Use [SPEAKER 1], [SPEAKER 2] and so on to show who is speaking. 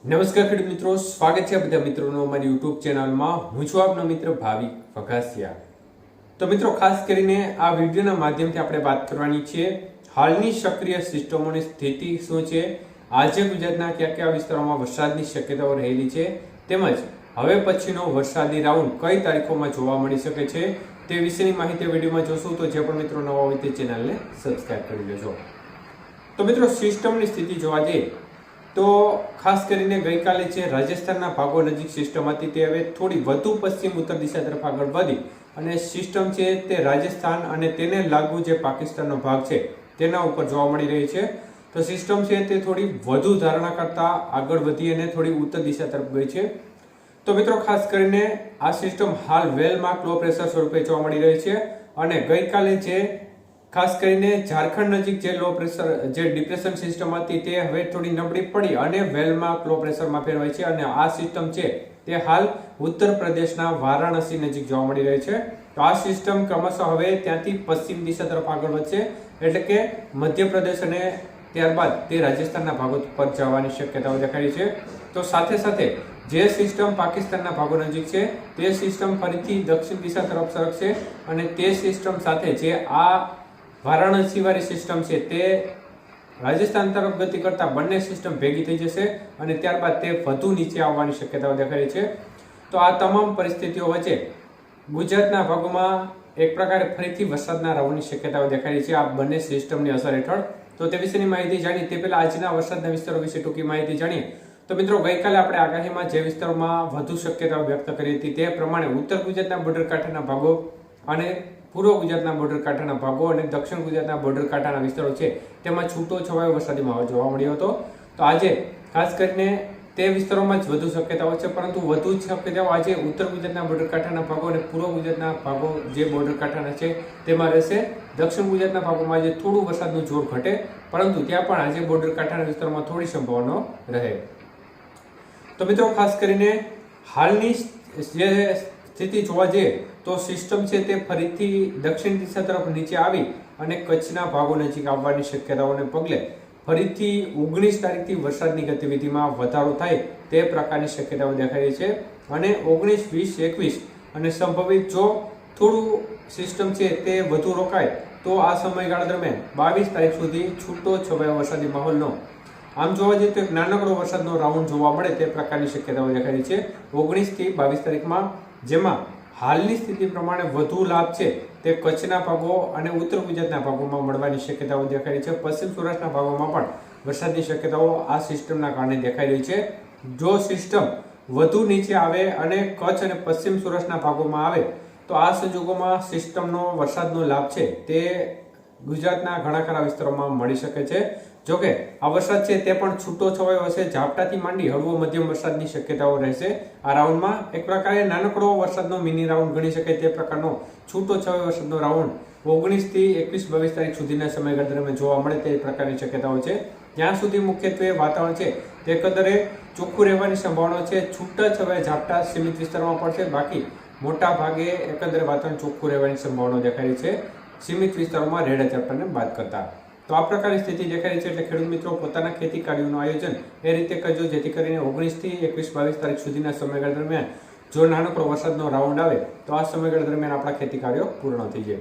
[SPEAKER 1] નમસ્કાર ખેડૂત મિત્રો, સ્વાગત છે બધા મિત્રોનો અમારી યુટ્યુબ ચેનલમાં. હું છું આપનો મિત્ર ભાવિક વઘાસિયા. તો મિત્રો, ખાસ કરીને આ વિડીયોના માધ્યમથી આપણે વાત કરવાની છે હાલની સક્રિય સિસ્ટમોની સ્થિતિ શું છે, આજે ગુજરાતના કયા કયા વિસ્તારોમાં વરસાદની શક્યતાઓ રહેલી છે, તેમજ હવે પછીનો વરસાદી રાઉન્ડ કઈ તારીખોમાં જોવા મળી શકે છે તે વિશેની માહિતી વિડીયોમાં જોશું. તો જે પણ મિત્રો નવા હોય તે ચેનલને સબસ્ક્રાઇબ કરી લેજો. તો મિત્રો, સિસ્ટમની સ્થિતિ જોવા જઈએ તો ખાસ કરીને ગઈકાલે જે રાજસ્થાનના ભાગો નજીક સિસ્ટમ હતી તે હવે થોડી વધુ પશ્ચિમ ઉત્તર દિશા તરફ આગળ વધી અને સિસ્ટમ છે તે રાજસ્થાન અને તેને લાગુ જે પાકિસ્તાનનો ભાગ છે તેના ઉપર જોવા મળી રહી છે. તો સિસ્ટમ છે તે થોડી વધુ ધારણા કરતા આગળ વધી અને થોડી ઉત્તર દિશા તરફ ગઈ છે. તો મિત્રો, ખાસ કરીને આ સિસ્ટમ હાલ વેલમાં લો પ્રેશર સ્વરૂપે જોવા મળી રહી છે અને ગઈકાલે જે ખાસ કરીને ઝારખંડ નજીક જે લો પ્રેશર જે ડિપ્રેશન સિસ્ટમ હતી તે હવે થોડી નબળી પડી અને વેલમાં લો પ્રેશરમાં ફેરવાય છે અને આ સિસ્ટમ છે તે હાલ ઉત્તર પ્રદેશના વારાણસી નજીક જોવા મળી રહી છે. તો આ સિસ્ટમ ક્રમશઃ હવે ત્યાંથી પશ્ચિમ દિશા તરફ આગળ વધશે, એટલે કે મધ્યપ્રદેશ અને ત્યારબાદ તે રાજસ્થાનના ભાગો પર જવાની શક્યતાઓ દેખાઈ છે. તો સાથે સાથે જે સિસ્ટમ પાકિસ્તાનના ભાગો નજીક છે તે સિસ્ટમ ફરીથી દક્ષિણ દિશા તરફ સરકશે અને તે સિસ્ટમ સાથે જે આ વારાણસી વાળી સિસ્ટમ છે તે રાજસ્થાન તરફ ગતિ કરતા બંને સિસ્ટમ ભેગી થઈ જશે અને ત્યારબાદ તે વધુ નીચે આવવાની શક્યતાઓ દેખાઈ છે. તો આ તમામ પરિસ્થિતિઓ વચ્ચે ગુજરાતના ભાગોમાં એક પ્રકારે ફરીથી વરસાદના રાઉન્ડની શક્યતાઓ દેખાઈ છે આ બંને સિસ્ટમની અસર હેઠળ. તો તે વિશેની માહિતી જાણીએ તે પહેલા આજના વરસાદના વિસ્તારો વિશે ટૂંકી માહિતી જાણીએ. તો મિત્રો, ગઈકાલે આપણે આગાહીમાં જે વિસ્તારોમાં વધુ શક્યતાઓ વ્યક્ત કરી હતી તે પ્રમાણે ઉત્તર ગુજરાતના બોર્ડર કાંઠાના ભાગો અને પૂર્વ ગુજરાતના બોર્ડર કાંઠાના ભાગો અને દક્ષિણ ગુજરાતના બોર્ડર કાંઠાના વિસ્તારો છે તેમાં છૂટો છવાયો વરસાદી માહોલ જોવા મળ્યો હતો. તો આજે ખાસ કરીને તે વિસ્તારોમાં જ વધુ શક્યતાઓ છે, પરંતુ વધુ શક્યતાઓ આજે ઉત્તર ગુજરાતના બોર્ડર કાંઠાના ભાગો અને પૂર્વ ગુજરાતના ભાગો જે બોર્ડર કાંઠાના છે તેમાં રહેશે. દક્ષિણ ગુજરાતના ભાગોમાં આજે થોડું વરસાદનું જોર ઘટે, પરંતુ ત્યાં પણ આજે બોર્ડર કાંઠાના વિસ્તારોમાં થોડી સંભાવનાઓ રહે. તો મિત્રો, ખાસ કરીને હાલની જે સ્થિતિ જોવા જઈએ તો સિસ્ટમ છે તે ફરીથી દક્ષિણ દિશા તરફ નીચે આવી અને કચ્છના ભાગો નજીક આવવાની શક્યતાઓને પગલે ફરીથી 19 તારીખથી વરસાદની ગતિવિધિમાં વધારો થાય તે પ્રકારની શક્યતાઓ દેખાઈ રહી છે અને 19, 20, 21 અને સંભવિત જો થોડું સિસ્ટમ છે તે વધુ રોકાય તો આ સમયગાળા દરમિયાન 22 તારીખ સુધી છૂટો છવાયો વરસાદી માહોલનો આમ જોવા જઈએ તો એક નાનકડો વરસાદનો રાઉન્ડ જોવા મળે તે પ્રકારની શક્યતાઓ દેખાઈ રહી છે 19 થી 22 તારીખમાં, જેમાં હાલની સ્થિતિ પ્રમાણે વધુ લાભ છે તે કચ્છના ભાગો અને ઉત્તર ગુજરાતના ભાગોમાં મળવાની શક્યતાઓ દેખાઈ રહી છે. પશ્ચિમ સૌરાષ્ટ્રના ભાગોમાં પણ વરસાદની શક્યતાઓ આ સિસ્ટમના કારણે દેખાઈ રહી છે. જો સિસ્ટમ વધુ નીચે આવે અને કચ્છ અને પશ્ચિમ સૌરાષ્ટ્રના ભાગોમાં આવે તો આ સંજોગોમાં સિસ્ટમનો વરસાદનો લાભ છે તે ગુજરાતના ઘણા ખરા વિસ્તારોમાં મળી શકે છે. જોકે આ વરસાદ છે તે પણ છૂટો છવાયો હશે, ઝાપટાથી માંડી હળવો મધ્યમ વરસાદની શક્યતાઓ રહેશે. આ રાઉન્ડમાં એક પ્રકારે નાનકડો વરસાદનો મિની રાઉન્ડ ગણી શકાય તે પ્રકારનો છૂટો છવાયો વરસાદનો રાઉન્ડ 19 થી 21, 22 તારીખ સુધીના સમયગાળા દરમિયાન જોવા મળે તે પ્રકારની શક્યતાઓ છે. ત્યાં સુધી મુખ્યત્વે વાતાવરણ છે તે કદરે ચોખ્ખું રહેવાની સંભાવના છે. છૂટા છવાયા ઝાપટા સીમિત વિસ્તારમાં પડશે, બાકી મોટા ભાગે એકંદરે વાતાવરણ ચોખ્ખું રહેવાની સંભાવના દેખાઈ છે સીમિત વિસ્તારોમાં રેડ ઝાપટાને બાદ કરતા. તો આ પ્રકારની સ્થિતિ દેખાઈ રહી છે. એટલે ખેડૂત મિત્રો, પોતાના ખેતી કાર્યોનું આયોજન એ રીતે કરજો જેથી કરીને 19 થી 21, 22 તારીખ સુધીના સમયગાળા દરમિયાન જો નાનકડો વરસાદનો રાઉન્ડ આવે તો આ સમયગાળા દરમિયાન આપણા ખેતી કાર્યો પૂર્ણ થઈ જાય.